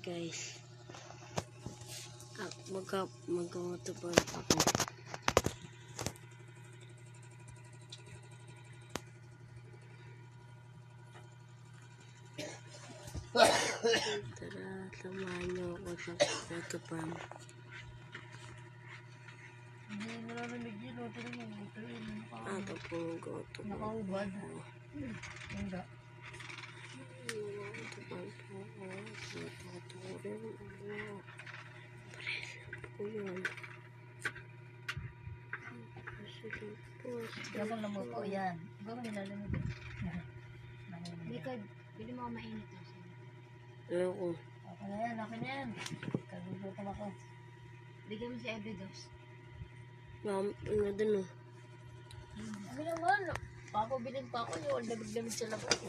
guys. Mag-waterboard ako. Tara, samahan niyo ako sa waterboard. Hindi mo namin bigyan. Ito rin yung ito rin. Ito po mag-waterboard. Nakaubad. Hindi. Waterboard po ako. Natuturin ako. Po yun. Gawin lang mo po yan. Gawin nilalamig. Likod, pwede mo mainit na siya. Ayoko. Okay na yan, okay na yan. Kagugutom ako. Bigyan mo si Ebe dos. Ma'am, ano dun oh. Ano naman? Papabilin pa ako yung damig-damig sa labas.